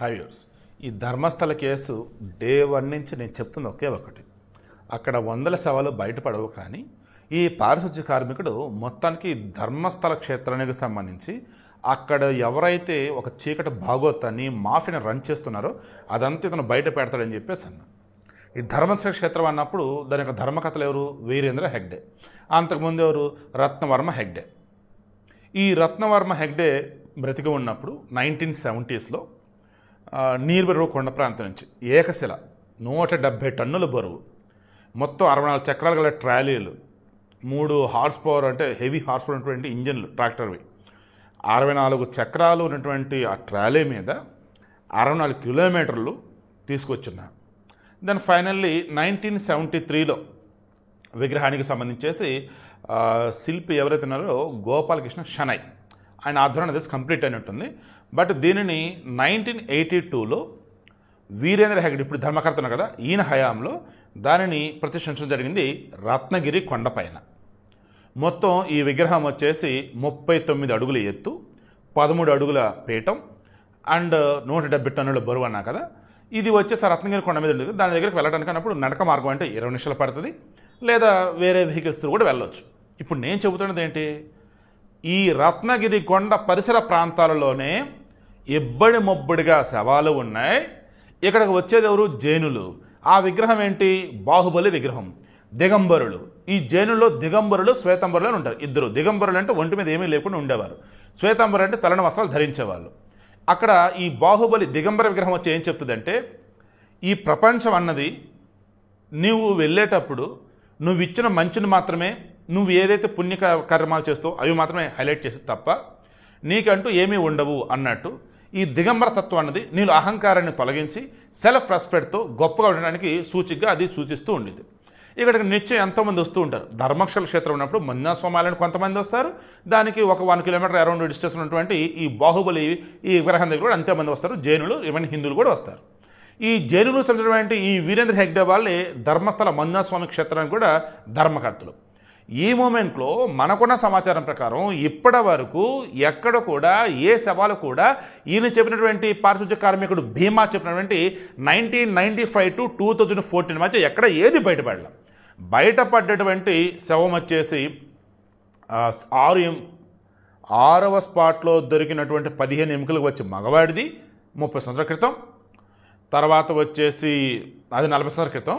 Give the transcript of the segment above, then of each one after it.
హైవ్యూర్స్ ఈ Dharmasthala case day 1 నుంచి నేను చెప్తుంది ఒకే ఒకటి. అక్కడ వందల శవాలు బయటపడవు, కానీ ఈ పారిశుద్ధ్య కార్మికుడు మొత్తానికి ధర్మస్థల క్షేత్రానికి సంబంధించి అక్కడ ఎవరైతే ఒక చీకటి భాగోతాన్ని మాఫిని రన్ చేస్తున్నారో అదంతా ఇతను బయట పెడతాడని చెప్పేసి అన్న. ఈ ధర్మస్థల క్షేత్రం అన్నప్పుడు దాని యొక్క ధర్మకథలు ఎవరు? వీరేంద్ర హెగ్డే. అంతకుముందు ఎవరు? రత్నవర్మ హెగ్డే. ఈ రత్నవర్మ హెగ్డే బ్రతికి ఉన్నప్పుడు 1970sలో నీర్బరువు కొండ ప్రాంతం నుంచి ఏకశిల 170 టన్నుల బరువు, మొత్తం 64 చక్రాలు గల ట్రాలీలు, 3 హార్స్ పవర్ అంటే హెవీ హార్స్ పవర్ ఉన్నటువంటి ఇంజన్లు ట్రాక్టర్వి, 64 చక్రాలు ఉన్నటువంటి ఆ ట్రాలీ మీద 64 కిలోమీటర్లు తీసుకొచ్చున్నారు. దెన్ ఫైనల్లీ 1973లో విగ్రహానికి సంబంధించేసి శిల్పి ఎవరైతే ఉన్నారో గోపాలకృష్ణ షనై, ఆయన ఆధ్వర్యంలో అది కంప్లీట్ అయినట్టుంది. బట్ దీనిని 1982లో వీరేంద్ర హెగ్డే, ఇప్పుడు ధర్మకర్త ఉన్నారు కదా, ఈయన హయాంలో దానిని ప్రతిష్ఠించడం జరిగింది రత్నగిరి కొండపైన. మొత్తం ఈ విగ్రహం వచ్చేసి 39 అడుగుల ఎత్తు, 13 అడుగుల పీఠం అండ్ 170 టన్నుల బరువు అన్నా కదా. ఇది వచ్చేసి రత్నగిరి కొండ మీద ఉంటుంది. దాని దగ్గరికి వెళ్ళడానికి అన్నప్పుడు నడక మార్గం అంటే 20 నిమిషాలు పడుతుంది, లేదా వేరే వెహికల్స్ కూడా వెళ్ళవచ్చు. ఇప్పుడు నేను చెబుతున్నది ఏంటి, ఈ రత్నగిరి కొండ పరిసర ప్రాంతాలలోనే ఇబ్బడి మొబ్బడిగా శవాలు ఉన్నాయి. ఇక్కడికి వచ్చేది ఎవరు? జైనులు. ఆ విగ్రహం ఏంటి? బాహుబలి విగ్రహం, దిగంబరులు. ఈ జైనుల్లో దిగంబరులు, శ్వేతంబరులు అని ఉంటారు. ఇద్దరు. దిగంబరులు అంటే ఒంటి మీద ఏమీ లేకుండా ఉండేవారు, శ్వేతంబరులు అంటే తెల్లని వస్త్రాలు ధరించేవాళ్ళు. అక్కడ ఈ బాహుబలి దిగంబర విగ్రహం వచ్చి ఏం చెప్తుందంటే, ఈ ప్రపంచం అన్నది నువ్వు వెళ్ళేటప్పుడు నువ్వు ఇచ్చిన మంచిని మాత్రమే, నువ్వు ఏదైతే పుణ్య కర్మాలు చేస్తావో అవి మాత్రమే హైలైట్ చేసి తప్ప నీకంటూ ఏమీ ఉండవు అన్నట్టు ఈ దిగంబర తత్వం అన్నది నీళ్ళు అహంకారాన్ని తొలగించి సెల్ఫ్ రెస్పెక్ట్తో గొప్పగా ఉండడానికి సూచికగా అది సూచిస్తూ ఉండేది. ఇక్కడికి నిత్యం ఎంతోమంది వస్తూ ఉంటారు. ధర్మక్షల క్షేత్రం ఉన్నప్పుడు మన్యాస్వామాలని కొంతమంది వస్తారు, దానికి ఒక 1 కిలోమీటర్ అరౌండ్ డిస్టెన్స్ ఉన్నటువంటి ఈ బాహుబలి ఈ విగ్రహం దగ్గర కూడా అంతేమంది వస్తారు. జైనులు, ఈవెన్ హిందువులు కూడా వస్తారు. ఈ జైనులు సంబంధించినటువంటి ఈ వీరేంద్ర హెగ్డే వాళ్ళే ధర్మస్థల మన్యాస్వామి క్షేత్రానికి కూడా ధర్మకర్తలు. ఈ మూమెంట్లో మనకున్న సమాచారం ప్రకారం ఇప్పటి వరకు ఎక్కడ కూడా ఏ శవాలు కూడా ఈయన చెప్పినటువంటి పారిశుద్ధ్య కార్మికుడు భీమా చెప్పినటువంటి 1995 to 2014 మధ్య ఎక్కడ ఏది బయటపడలేం. బయటపడ్డటువంటి శవం వచ్చేసి 6వ స్పాట్లో దొరికినటువంటి 15 ఎముకలకు వచ్చి మగవాడిది 30 సంవత్సరాల క్రితం, తర్వాత వచ్చేసి అది 40 సంవత్సరాల క్రితం.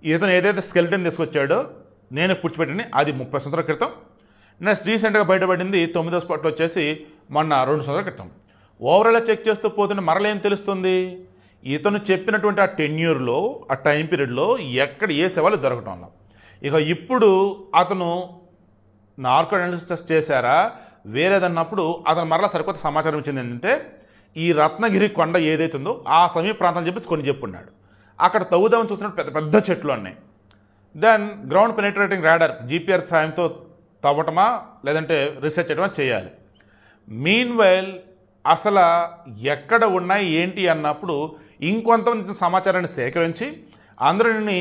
ఇతను ఏదైతే స్కెల్టన్ తీసుకొచ్చాడో నేను పుచ్చిపెట్టింది అది 30 సంవత్సరాల క్రితం. నెక్స్ట్ రీసెంట్గా బయటపడింది 9వ స్పాట్లో వచ్చేసి మొన్న 2 సంవత్సరాల క్రితం. ఓవరాల్గా చెక్ చేస్తూ పోతున్న మరలేం తెలుస్తుంది, ఇతను చెప్పినటువంటి ఆ టెన్యూర్లో ఆ టైం పీరియడ్లో ఎక్కడ ఏ శవాలు దొరకటం లేదు. ఇక ఇప్పుడు అతను నార్కో అనాలిసిస్ టెస్ట్ చేశారా వేరేదన్నప్పుడు అతను మరలా సరికొత్త సమాచారం ఇచ్చింది ఏంటంటే, ఈ రత్నగిరి కొండ ఏదైతే ఉందో ఆ సమీప ప్రాంతం చెప్పేసి కొన్ని చెప్పున్నాడు. అక్కడ తవ్వుదామని చూస్తున్నట్టు పెద్ద పెద్ద చెట్లు ఉన్నాయి. Then ground penetrating radar GPR సాయంతో తవ్వటమా లేదంటే రీసెర్చ్ చేయడమా చేయాలి. మీన్ వైల్ అసలు ఎక్కడ ఉన్నాయి ఏంటి అన్నప్పుడు ఇంకొంతమంది సమాచారాన్ని సేకరించి అందరిని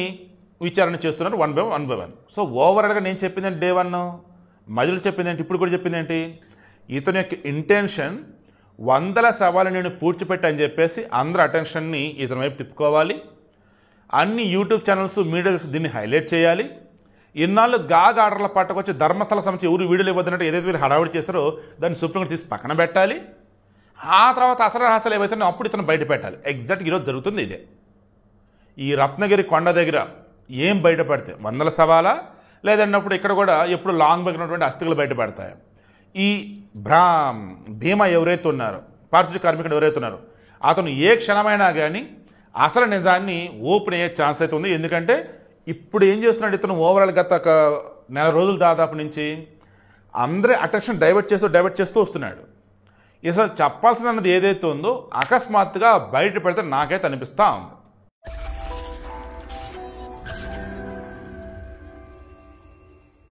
విచారణ చేస్తున్నారు వన్ బై వన్. సో ఓవరాల్గా నేను చెప్పింది ఏంటి, డే 1 మధ్యలో చెప్పింది ఏంటి, ఇప్పుడు కూడా చెప్పింది ఏంటి, ఇతని యొక్క ఇంటెన్షన్ వందల శవాలు నేను పూడ్చిపెట్టని చెప్పేసి అందరి అటెన్షన్ని ఇతని వైపు తిప్పుకోవాలి. అన్ని యూట్యూబ్ ఛానల్స్, మీడియాస్ దీన్ని హైలైట్ చేయాలి. ఇన్నాళ్ళు గాగ్ ఆర్డర్ల పట్టుకొచ్చి ధర్మస్థల సంబంధించి ఎవరు వీడియోలు ఇవ్వద్దంటే ఏదైతే వీళ్ళు హడావిడి చేస్తారో దాన్ని సుప్రీంకోర్టు తీసి పక్కన పెట్టాలి. ఆ తర్వాత అసలు రహస్యాలు ఏవైతే అప్పుడు ఇతను బయట పెట్టాలి. ఎగ్జాక్ట్గా ఈరోజు జరుగుతుంది ఇదే. ఈ రత్నగిరి కొండ దగ్గర ఏం బయటపడితే వందల శవాలా, లేదన్నప్పుడు ఇక్కడ కూడా ఎప్పుడు లాంగ్ బ్యాక్ ఉన్నటువంటి అస్థికలు బయటపడతాయి. ఈ భీమా ఎవరైతే ఉన్నారో, పారిశుద్ధ్య కార్మికుడు ఎవరైతే ఉన్నారో అతను ఏ క్షణమైనా కానీ అసలు నిజాన్ని ఓపెన్ అయ్యే ఛాన్స్ అయితే ఉంది. ఎందుకంటే ఇప్పుడు ఏం చేస్తున్నాడు ఇతను ఓవరాల్ గత ఒక నెల రోజులు దాదాపు నుంచి అందరి అటెన్షన్ డైవర్ట్ చేస్తూ వస్తున్నాడు. అసలు చెప్పాల్సిందన్నది ఏదైతే ఉందో అకస్మాత్తుగా బయట పెడితే నాకైతే అనిపిస్తూ ఉంది.